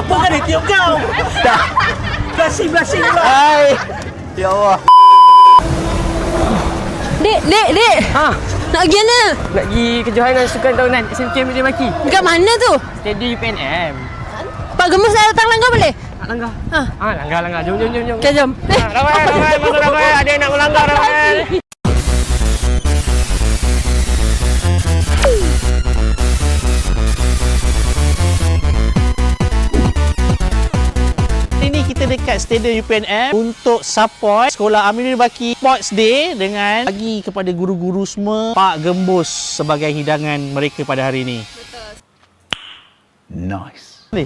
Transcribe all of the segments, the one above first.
Bukan dia tiup kau. Tak. Blushing pula. Hai. Ya Allah. Dek. Ha, Nak pergi mana? nak pergi kejohanan sukan tahunan SMK Media Maki. Dekat mana tu? Stadium UPNM. Pak Gemus dah datang langgar boleh? Nak langgar? Ha. Langgar. Jom. Okay, jom. Ramai. Masuk ramai. Ada yang nak melanggar ramai. Ini kita dekat Stadium UPNM untuk support Sekolah Aminuddin Baki Sports Day dengan bagi kepada guru-guru semua Pak Gembus sebagai hidangan mereka pada hari ini. Betul. Nice. Ni.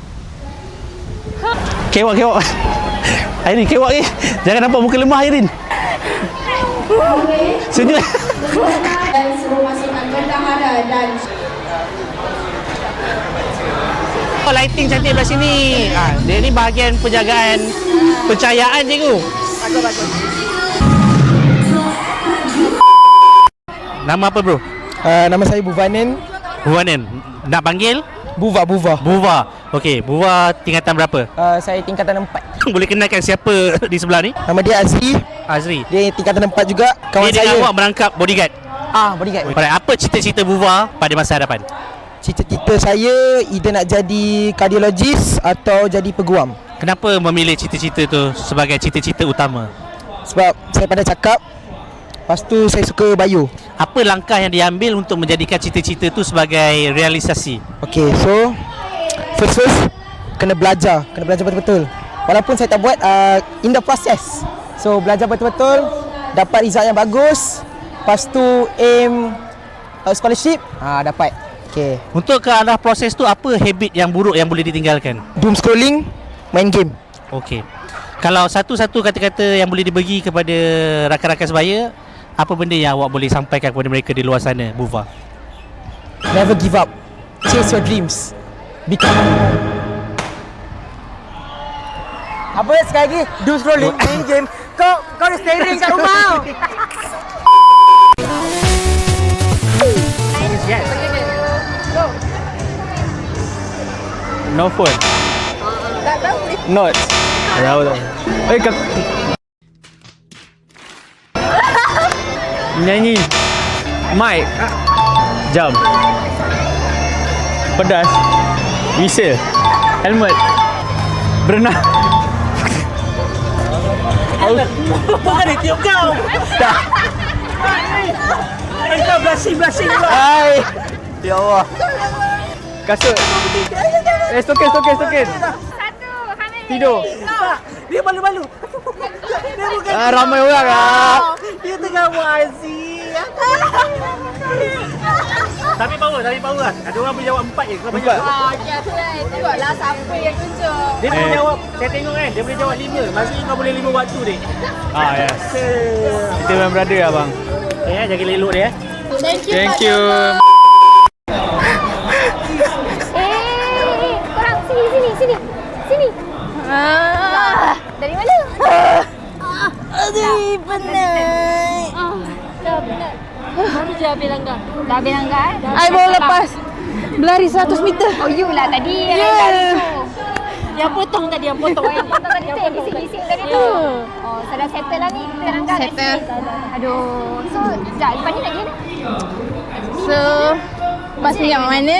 Kewak. Airin, kewak ni. Jangan nampak muka lemah Airin. Senyum. Dan suruh masukkan bendahara dan Lighting cantik belah sini. Dia ni bahagian penjagaan pencahayaan cikgu. Bagus. Nama apa bro? Nama saya Buvanen. Buvanen. Nak panggil? Buva. Buva. Okey, Buva tingkatan berapa? Saya tingkatan 4. Boleh kenalkan siapa di sebelah ni? Nama dia Azri. Azri. Dia tingkatan 4 juga. Kawan Dia saya. dengan awak merangkap bodyguard. Bodyguard. Alright, apa cita-cita Buva pada masa hadapan? Cita-cita saya either nak jadi kardiologis atau jadi peguam. Kenapa memilih cita-cita tu sebagai cita-cita utama? Sebab saya pandai cakap. Lepas tu saya suka bio. Apa langkah yang diambil untuk menjadikan cita-cita tu sebagai realisasi? Okay, so first kena belajar betul-betul. Walaupun saya tak buat in the process. So belajar betul-betul, dapat result yang bagus. Lepas tu aim scholarship, dapat. Okay. Untuk ke arah proses tu, apa habit yang buruk yang boleh ditinggalkan? Doom scrolling, main game. Okey. Kalau satu-satu kata-kata yang boleh dibagi kepada rakan-rakan sebaya, apa benda yang awak boleh sampaikan kepada mereka di luar sana, Buva? Never give up. Chase your dreams. Become. Apa sekali lagi? Doom scrolling, main game. Kau dah steering kat rumah. Yes. No phone. Notes. Tahu. Nyanyi. Mic. Jam. Pedas. Whistle. Helmet. Berenang. Bukan dia tiup kau. Tak. Kau blushing pula. Hai. Ya Allah. Kasut. Stokin. Tidur. Dia malu-malu. Dia bukan. Ramai orang Dia tengah wazi. Tapi power lah. Ada orang boleh jawab 4 je. Kau banyak. okey tengoklah siapa yang tunjuk. Dia boleh jawab. Saya tengok kan. Dia boleh jawab 5. Maksudnya kau boleh 5 waktu dia. Yes. Kita memang brother abang. Jaga elok dia. Thank you. Korang sini. Dari mana? Aduh, penat. Dah penat. Baru je habis langgar. Dah habis langgar I baru lepas berlari 100 meter. Oh, you lah tadi. Yang potong tadi. Yang potong tadi tu yang bising-bising tadi tu. Oh, sudah settle lah ni. Kita langgar kat Settle. sini. Aduh. So, sekejap. Lepas ni nak pergi mana? So, lepas ni kat mana?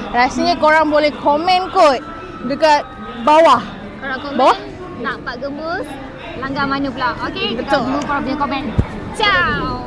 Rasanya korang boleh komen kot dekat bawah. Korang komen. Bawah? Nak Pak Gembus. Langgar mana pula. Okey, kita Betul. tunggu korang punya komen. Ciao.